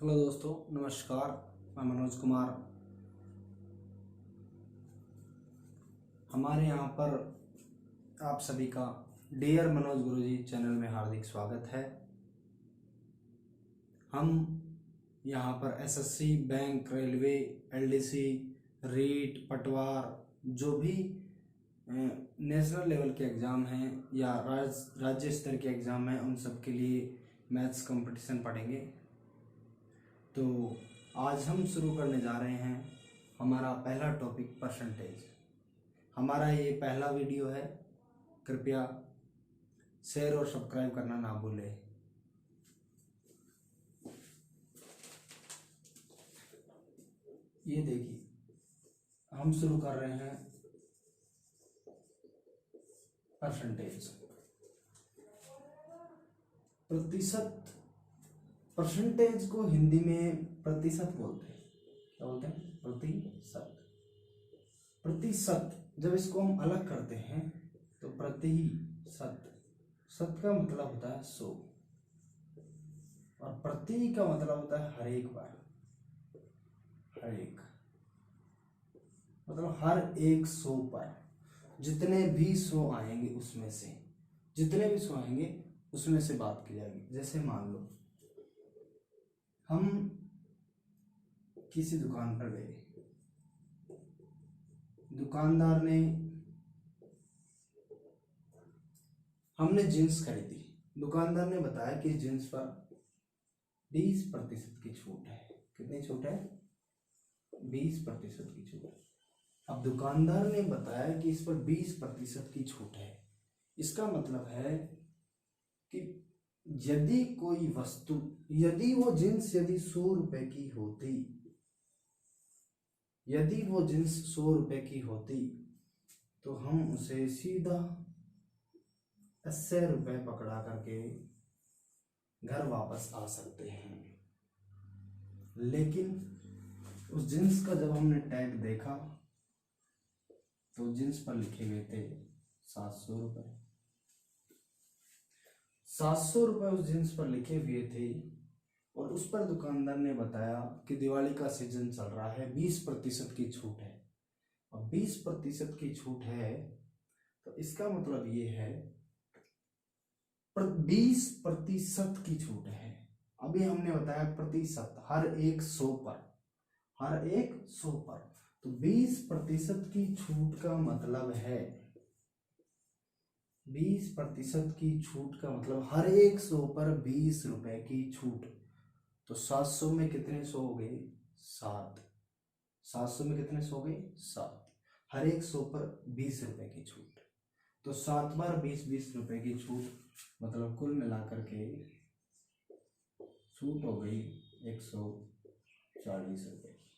Hello दोस्तों, नमस्कार। मैं मनोज कुमार। हमारे यहाँ पर आप सभी का डियर मनोज गुरुजी चैनल में हार्दिक स्वागत है। हम यहाँ पर SSC, bank, railway, LDC, REET, पटवार, जो भी नेशनल लेवल के एग्ज़ाम हैं या राज्य स्तर के एग्ज़ाम हैं, उन सब के लिए मैथ्स कंपटीशन पढ़ेंगे। तो आज हम शुरू करने जा रहे हैं हमारा पहला टॉपिक परसेंटेज। हमारा ये पहला वीडियो है, कृपया शेयर और सब्सक्राइब करना ना भूलें। ये देखिए, हम शुरू कर रहे हैं परसेंटेज। प्रतिशत, परसेंटेज को हिंदी में प्रतिशत बोलते हैं। क्या बोलते हैं? प्रतिशत। प्रतिशत जब इसको हम अलग करते हैं तो प्रतिशत, शत का मतलब होता है 100 और प्रति का मतलब होता है हर एक बार। हर एक मतलब हर एक 100 पर जितने भी 100 आएंगे उसमें से, जितने भी 100 आएंगे उसमें से बात की जाएगी। जैसे मान लो हम किसी दुकान पर गए, दुकानदार ने, हमने जींस खरीदी, दुकानदार ने बताया कि जींस पर 20% की छूट है। कितनी छूट है? 20% की छूट। अब दुकानदार ने बताया कि इस पर 20% की छूट है। इसका मतलब है कि यदि कोई वस्तु, यदि वो जींस 100 रुपए की होती, यदि वो जींस 100 रुपए की होती तो हम उसे सीधा 80 रुपए पकड़ा करके घर वापस आ सकते हैं। लेकिन उस जींस का जब हमने टैग देखा तो जींस पर लिखे गए थे 700 रुपए। 700 रुपए उस जींस पर लिखे हुए थे और उस पर दुकानदार ने बताया कि दिवाली का सीजन चल रहा है, 20% की छूट है। और 20% की छूट है तो इसका मतलब ये है 20% की छूट है। अभी हमने बताया प्रतिशत, हर एक 100 पर, हर एक 100 पर, तो 20% की छूट का मतलब है, 20% की छूट का मतलब हर एक 100 पर 20 रुपए की छूट। तो 700 में कितने 100 हो गए? 7। 700 में कितने 100 हो गए? 7। हर एक 100 पर 20 रुपए की छूट, तो 7 बार 20 रुपए की छूट, मतलब कुल मिलाकर के छूट हो गई 140 रुपए की।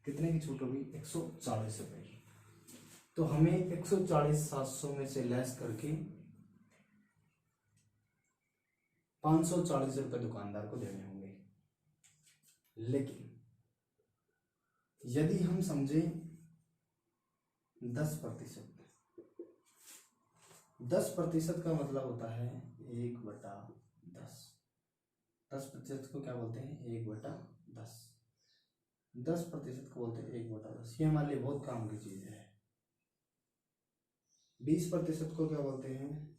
कितने की छूट होगी? 140 रुपए की। तो हमें 140 700 में से लेस करके 540 रुपए दुकानदार को देने होंगे। लेकिन यदि हम समझे 10%, 10% का मतलब होता है 1/10। 10% को क्या बोलते हैं? 1/10। 10% को बोलते हैं 1/10। ये हमारे लिए बहुत काम की चीज है। 20% को क्या बोलते हैं?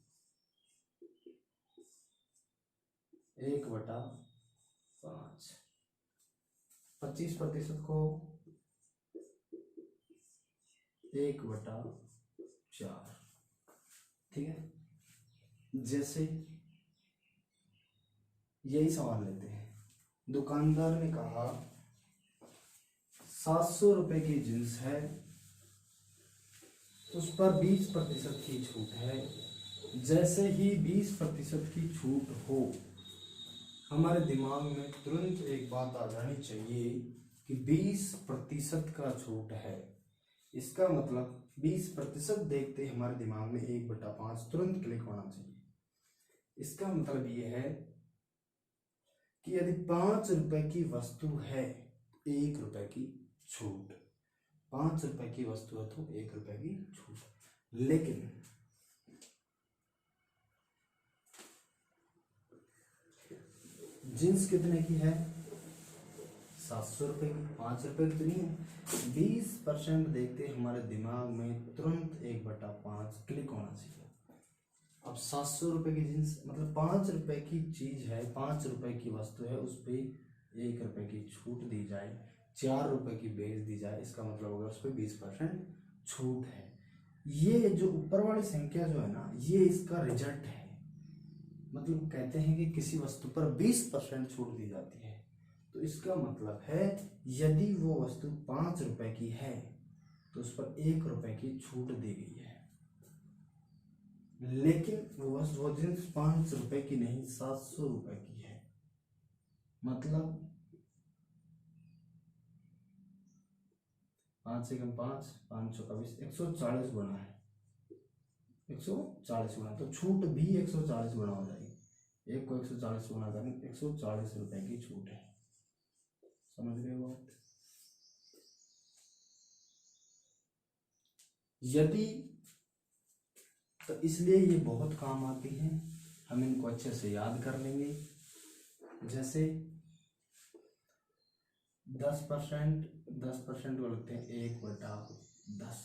1/5। 25% को 1/4। ठीक है। जैसे यही सवाल लेते हैं, दुकानदार ने कहा 700 रुपए की जींस है, उस पर 20% की छूट है। जैसे ही 20% की छूट हो, हमारे दिमाग में तुरंत एक बात आ जानी चाहिए कि 20% का छूट है। इसका मतलब 20% देखते ही हमारे दिमाग में 1/5 तुरंत क्लिक होना चाहिए। इसका मतलब ये है कि यदि 5 रुपए की वस्तु है, 1 रुपए की छूट। 5 रुपए की वस्तु है तो 1 रुपए की छूट। लेकिन जींस कितने की है? 700 रुपये की, 5 रुपये तो नहीं है। 20% देखते हमारे दिमाग में तुरंत 1/5 क्लिक होना चाहिए। अब 700 रुपये की जींस मतलब 5 रुपये की चीज है, 5 रुपये की वस्तु है, उस पर 1 रुपये की छूट दी जाए, 4 रुपये की बेच दी जाए, इसका मतलब होगा उस पर 20% छूट है। ये जो ऊपर वाली संख्या जो है ना, ये इसका रिजल्ट है। मतलब कहते हैं कि किसी वस्तु पर 20% छूट दी जाती है, तो इसका मतलब है यदि वो वस्तु 5 रुपये की है तो उस पर 1 रुपये की छूट दी गई है। लेकिन वो जींस 5 रुपये की नहीं, 700 रुपये की है। मतलब 5 से कम 5, 5 चौका 20, 140 गुना है, 140 गुना, तो छूट भी 140 गुना हो जाएगी। एक को 140 गुना करें, 140 रुपये की छूट है। समझ रहे हो बात? यदि तो इसलिए ये बहुत काम आती हैं, हम इनको अच्छे से याद कर लेंगे। जैसे 10% को लिखते हैं 1/10,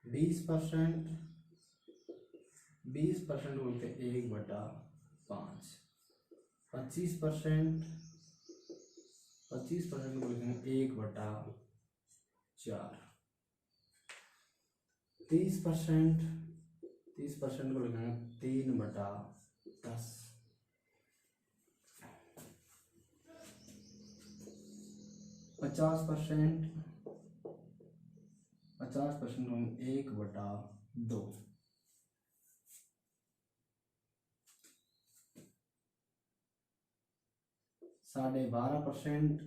20% को लिखते हैं 1/5, 25% को लिखेंगे 1/4, 30% को लिखेंगे 3/10, 50% को 1/2, 12.5%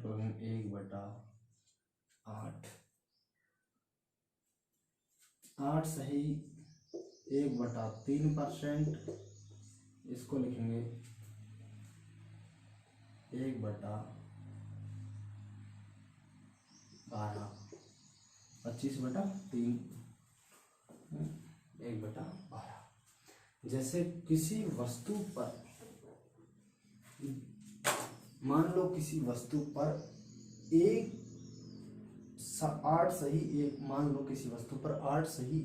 को 1/8, 8 सही 1/3%, इसको लिखेंगे 1/12, 25/3, 1/12। जैसे किसी वस्तु पर मान लो किसी वस्तु पर 8 सही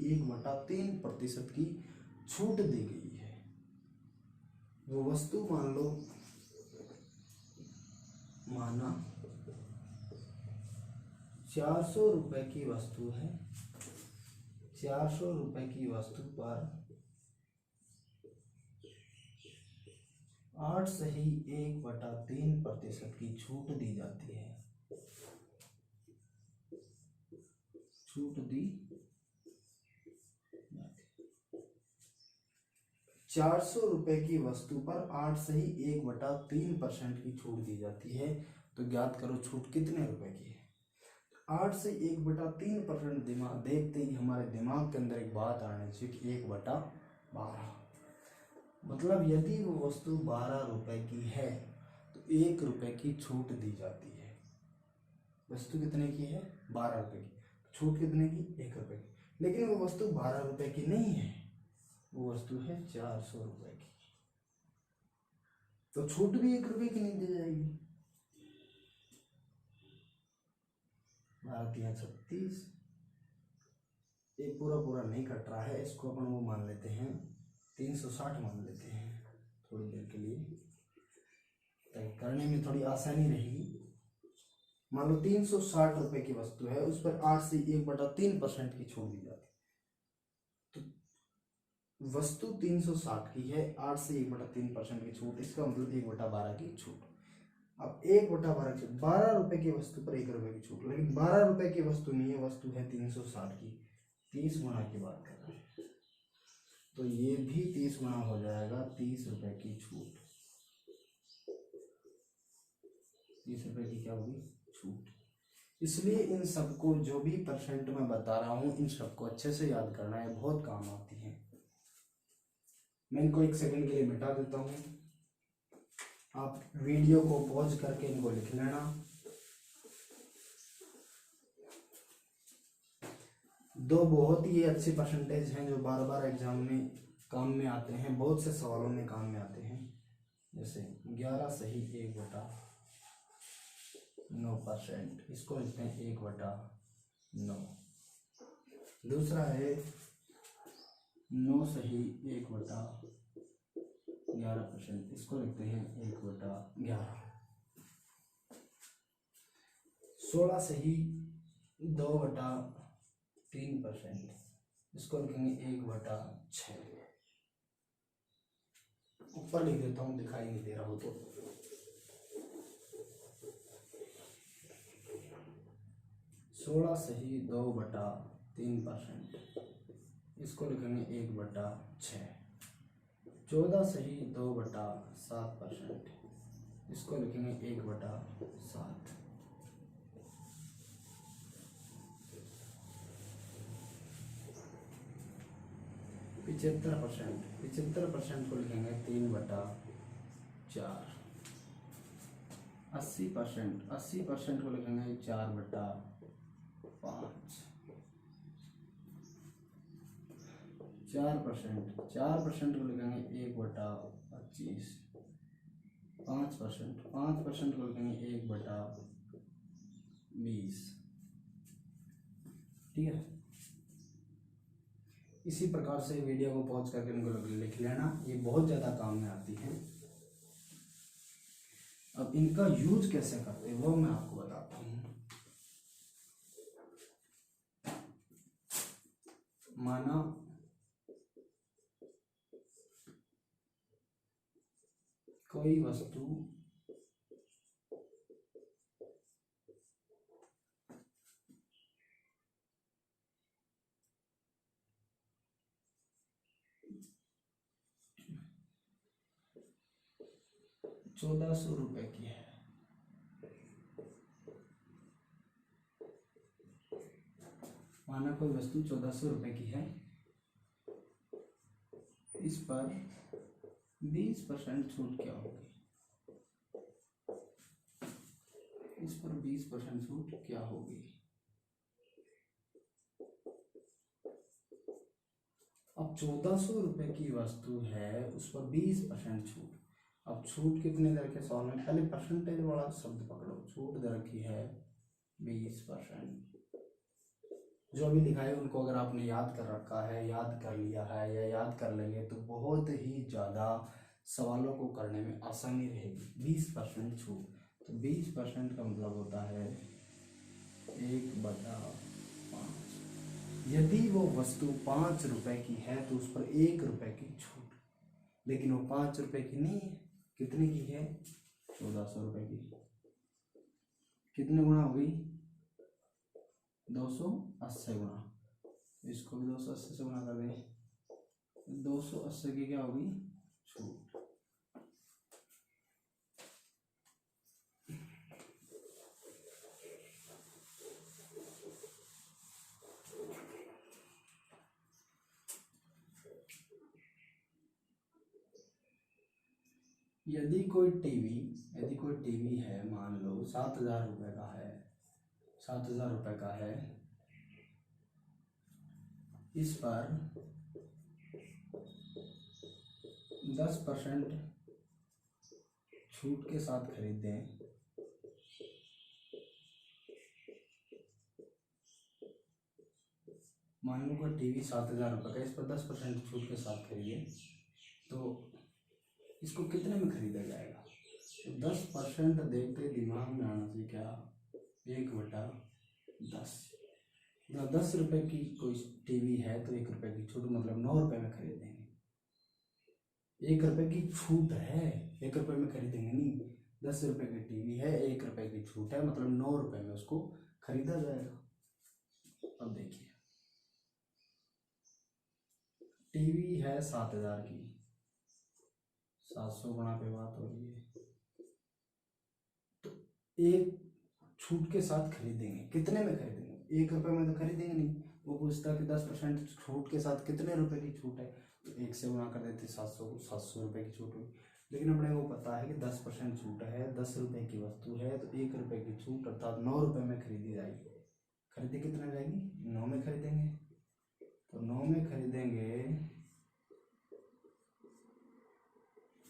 1/3% की छूट दी गई है। वो वस्तु मान लो माना 400 रुपए की वस्तु है, 400 रुपए की वस्तु पर 8 सही 1/3% की छूट दी जाती है। 400 रुपए की वस्तु पर 8 सही 1/3% की छूट दी जाती है। तो ज्ञात करो छूट कितने रुपए की है। 8 से 1/3% दिमाग देखते ही हमारे दिमाग के अंदर एक बात आनी चाहिए कि 1/12, मतलब यदि वो वस्तु 12 रुपए की है तो 1 रुपए की छूट दी जाती है। वस्तु कितने की है? 12 रुपए की, छूट कितने की? 1 रुपए की। लेकिन वो वस्तु 12 रुपए की नहीं है, वो वस्तु है 400 रुपए की, तो छूट भी 1 रुपए की नहीं दी जाएगी। 12×3=36। ये पूरा नहीं कट रहा है, इसको अपन वो मान लेते हैं 360 मान लेते हैं थोड़ी देर के लिए, ताकि करने में थोड़ी आसानी रहेगी। मान लो 360 रुपए की वस्तु है, उस पर 8 से 1/3% की छूट दी जाती है। तो वस्तु 360 की है, 8 से 1/3% की छूट, इसका मतलब 1/12 की छूट। अब 1/12 की 12 रुपए की वस्तु पर 1 रुपए की छूट, लेकिन 12 रुपए की वस्तु नहीं है, वस्तु है 360 की, 30 गुना की बात कर रहे हैं, तो ये भी 30 गुना हो जाएगा, 30 रुपए की छूट। 30 रुपए की क्या होगी? छूट। इसलिए इन सबको जो भी परसेंट मैं बता रहा हूं, इन सबको अच्छे से याद करना है, बहुत काम आती है। मैं इनको 1 सेकंड के लिए मिटा देता हूं, आप वीडियो को पॉज करके इनको लिख लेना। दो बहुत ही अच्छे परसेंटेज हैं जो बार बार एग्जाम में काम में आते हैं, बहुत से सवालों में काम में आते हैं। जैसे 11 सही 1/9%, इसको लिखते हैं 1/9। दूसरा है 9 सही 1/11%, इसको लिखते हैं 1/11। 16 सही 2/3%, इसको लिखेंगे 1/6। ऊपर लिख देता हूँ, दिखाई नहीं दे रहा हो तो। 16 सही 2/3%, इसको लिखेंगे 1/6। 14 सही 2/7%, इसको लिखेंगे 1/7। 75% को लिखेंगे 3/4। 80% को लिखेंगे 4/5। 4% को लिखेंगे 1/25। 5% को लिखेंगे 1/20। ठीक है। इसी प्रकार से वीडियो को पॉज करके इनको लिख लेना, ये बहुत ज़्यादा काम में आती है। अब इनका यूज कैसे करते हैं वो मैं आपको बताता हूँ। माना कोई वस्तु ₹1400 की है। माना कोई वस्तु ₹1400 की है, इस पर 20% छूट क्या होगी? इस पर 20% छूट क्या होगी? अब ₹1400 की वस्तु है, उस पर 20% छूट। अब छूट कितने दर के सॉल्व में, पहले परसेंटेज वाला शब्द पकड़ो। छूट दर की है 20%। जो अभी लिखा है उनको अगर आपने याद कर रखा है, याद कर लिया है या याद कर लेंगे तो बहुत ही ज़्यादा सवालों को करने में आसानी रहेगी। 20% छूट, तो 20% का मतलब होता है 1/5। यदि वो वस्तु ₹5 की है तो उस पर ₹1 की छूट, लेकिन वो ₹5 की नहीं है। कितने की है? ₹1400 की। कितने गुना हो गई? 280 गुना। इसको भी 280 से गुना कर दें, 280 की क्या होगी? छूट। यदि कोई टीवी है, मान लो 7,000 रुपये का है, 7,000 रुपये का है, इस पर 10% छूट के साथ खरीदें, मान लो कोई टीवी 7,000 रुपये का, इस पर 10% छूट के साथ खरीदें, तो इसको कितने में खरीदा जाएगा? तो 10% देखते दिमाग में आना चाहिए क्या? 1/10। मतलब 10 रुपये की कोई टीवी है तो 1 रुपये की छूट, मतलब 9 रुपये में खरीदेंगे। 1 रुपये की छूट है, 1 रुपये में खरीदेंगे नहीं। 10 रुपये की टीवी है, 1 रुपये की छूट है, मतलब 9 रुपये में उसको खरीदा जाएगा। अब देखिए, टीवी है 7,000 की, 700 गुणा पे बात हो रही है, तो एक छूट के साथ खरीदेंगे। कितने में खरीदेंगे? 1 रुपये में तो खरीदेंगे नहीं। वो पूछता कि 10% छूट के साथ कितने रुपए की छूट है, तो 1 से गुणा कर देते 700 रुपये की छूट हुई। लेकिन अपने को पता है कि 10% छूट है, 10 रुपये की वस्तु है, तो 1 रुपये की छूट अर्थात 9 रुपये में खरीदी जाएगी। खरीदी कितने में जाएगी? 9 में खरीदेंगे। तो 9 में खरीदेंगे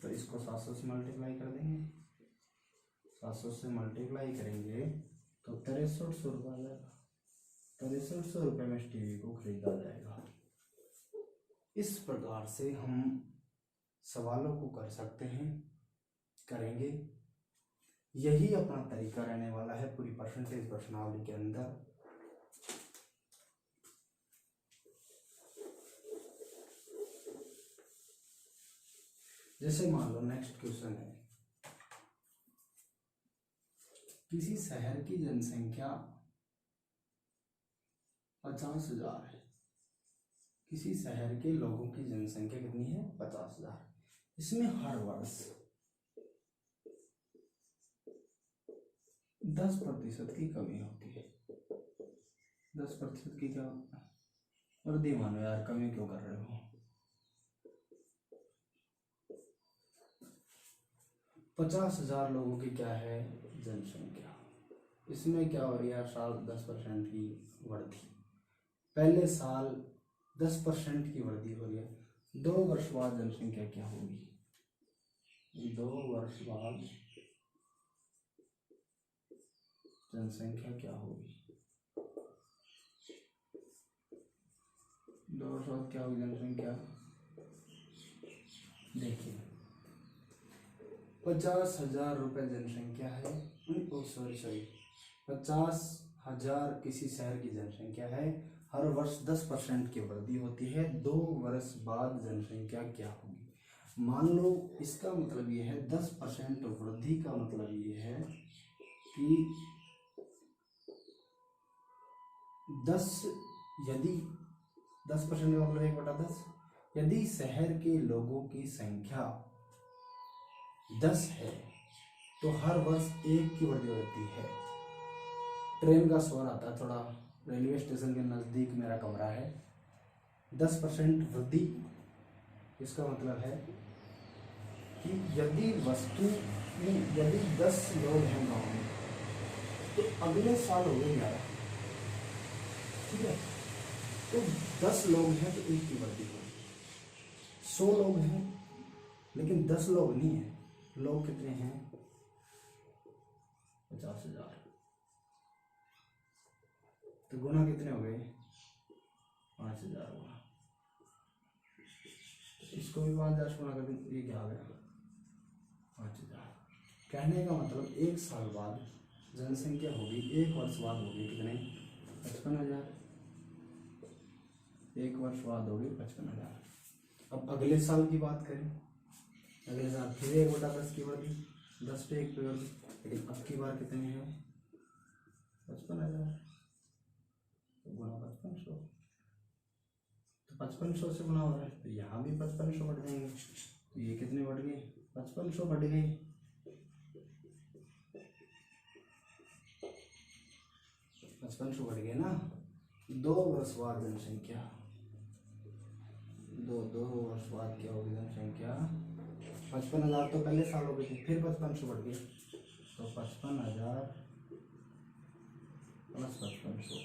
तो इसको 700 से मल्टीप्लाई कर देंगे, 700 से मल्टीप्लाई करेंगे तो 6300 रुपये आ जाएगा। 6300 रुपये में इस टीवी को खरीदा जाएगा। इस प्रकार से हम सवालों को कर सकते हैं, करेंगे। यही अपना तरीका रहने वाला है पूरी परसेंटेज प्रश्नावली के अंदर। जैसे मान लो नेक्स्ट क्वेश्चन है, किसी शहर की जनसंख्या 50,000 है। किसी शहर के लोगों की जनसंख्या कितनी है? 50,000। इसमें हर वर्ष 10% की कमी होती है। 10% की क्या वृद्धि मानो यार, कमी क्यों कर रहे हो? 50,000 लोगों की क्या है? जनसंख्या। इसमें क्या हो रही है? साल 10% की वृद्धि। पहले साल 10% की वृद्धि हो रही है। 2 वर्ष बाद जनसंख्या क्या होगी? 2 वर्ष बाद जनसंख्या क्या होगी? 2 वर्ष बाद क्या होगी जनसंख्या? देखिए 50,000 रुपये जनसंख्या है। सॉरी 50,000 किसी शहर की जनसंख्या है। हर वर्ष 10% की वृद्धि होती है। 2 वर्ष बाद जनसंख्या क्या होगी? मान लो इसका मतलब ये है 10% वृद्धि का मतलब ये है कि 10% का मतलब 1/10। यदि शहर के लोगों की संख्या 10 है तो हर वर्ष 1 की वृद्धि होती है। ट्रेन का शोर आता है थोड़ा, रेलवे स्टेशन के नज़दीक मेरा कमरा है। 10% वृद्धि, इसका मतलब है कि यदि वस्तु में यदि 10 लोग हैं गाँव में तो अगले साल हो गए 11। ठीक है, तो 10 लोग हैं तो 1 की वृद्धि होगी। 100 लोग हैं लेकिन 10 लोग नहीं है। लोग कितने हैं? 50,000। तो गुना कितने हो गए? 5,000 हुआ। इसको भी 5,000 से गुना कर दें, ये क्या आ गया? 5,000। कहने का मतलब 1 साल बाद जनसंख्या होगी, 1 वर्ष बाद होगी कितने? 55,000। 1 वर्ष बाद होगी 55,000। अब अगले साल की बात करें, अगले साल फिर 1/10 की वृद्धि, 10 पे 1 पे वृद्धि, लेकिन अब की बार कितने हैं? 55,000। तो गुना 5500, तो 5500 से गुना हो रहा है तो यहाँ भी 5500 बढ़ जाएंगे। तो ये कितने बढ़ गए? 5500 बढ़ गए। 5500 बढ़ गए ना। 2 वर्ष बाद जनसंख्या, 2 वर्ष बाद क्या होगी जनसंख्या? 55,000 तो पहले साल हो गए थे, फिर 5500 बढ़ गए। तो 55,000 प्लस 5500,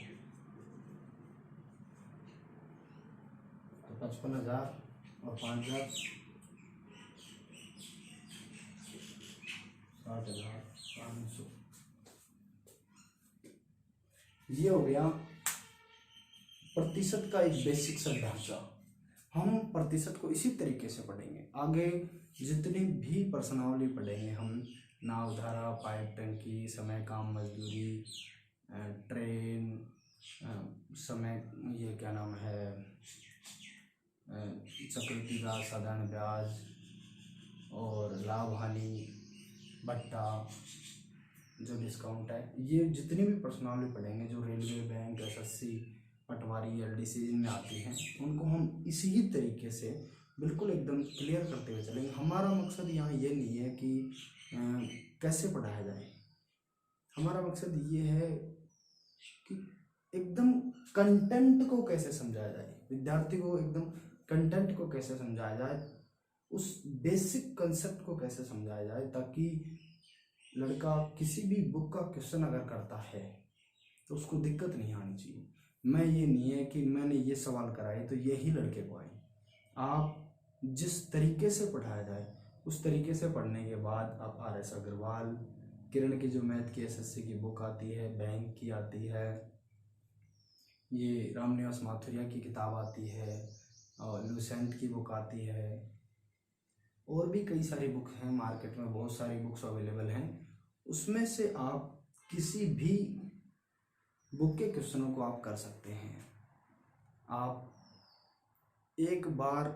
तो 55,000 और 5,000 60,500। ये हो गया प्रतिशत का एक बेसिक सा ढांचा। हम प्रतिशत को इसी तरीके से पढ़ेंगे। आगे जितनी भी प्रश्नावली पढ़ेंगे हम, नावधारा, पाइप टंकी, समय, काम, मजदूरी, ट्रेन, समय, ये क्या नाम है, चक्रवृद्धि ब्याज, साधारण ब्याज और लाभ हानि भत्ता, जो डिस्काउंट है, ये जितनी भी प्रश्नावली पढ़ेंगे जो रेलवे, बैंक, एसएससी, पटवारी, एलडीसी में आती हैं, उनको हम इसी ही तरीके से बिल्कुल एकदम क्लियर करते हुए चलेंगे। हमारा मकसद यहाँ ये नहीं है कि कैसे पढ़ाया जाए, हमारा मकसद ये है कि एकदम कंटेंट को कैसे समझाया जाए, विद्यार्थी को एकदम कंटेंट को कैसे समझाया जाए, उस बेसिक कंसेप्ट को कैसे समझाया जाए, ताकि लड़का किसी भी बुक का क्वेश्चन अगर करता है तो उसको दिक्कत नहीं आनी चाहिए। मैं ये नहीं है कि मैंने ये सवाल कराए तो यही लड़के को आए। आप जिस तरीके से पढ़ाया जाए उस तरीके से पढ़ने के बाद आप RS अग्रवाल, किरण की जो मैथ की SSC की बुक आती है, बैंक की आती है, ये रामनिवास माथुरिया की किताब आती है, और लूसेंट की बुक आती है, और भी कई सारी बुक हैं मार्केट में, बहुत सारी बुक्स अवेलेबल हैं। उसमें से आप किसी भी बुक के क्वेश्चनों को आप कर सकते हैं। आप एक बार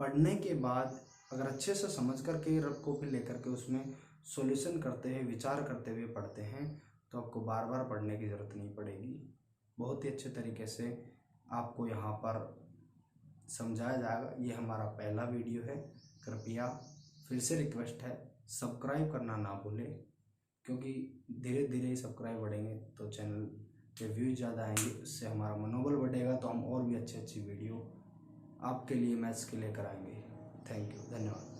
पढ़ने के बाद अगर अच्छे से समझ करके रफ कॉपी लेकर के उसमें सॉल्यूशन करते हैं, विचार करते हुए पढ़ते हैं, तो आपको बार बार पढ़ने की ज़रूरत नहीं पड़ेगी। बहुत ही अच्छे तरीके से आपको यहाँ पर समझाया जाएगा। ये हमारा पहला वीडियो है। कृपया फिर से रिक्वेस्ट है, सब्सक्राइब करना ना भूलें, क्योंकि धीरे धीरे सब्सक्राइब बढ़ेंगे तो चैनल पे व्यूज ज़्यादा आएंगे, उससे हमारा मनोबल बढ़ेगा, तो हम और भी अच्छी अच्छी वीडियो आपके लिए मैथ्स के लेकर आएंगे। थैंक यू, धन्यवाद।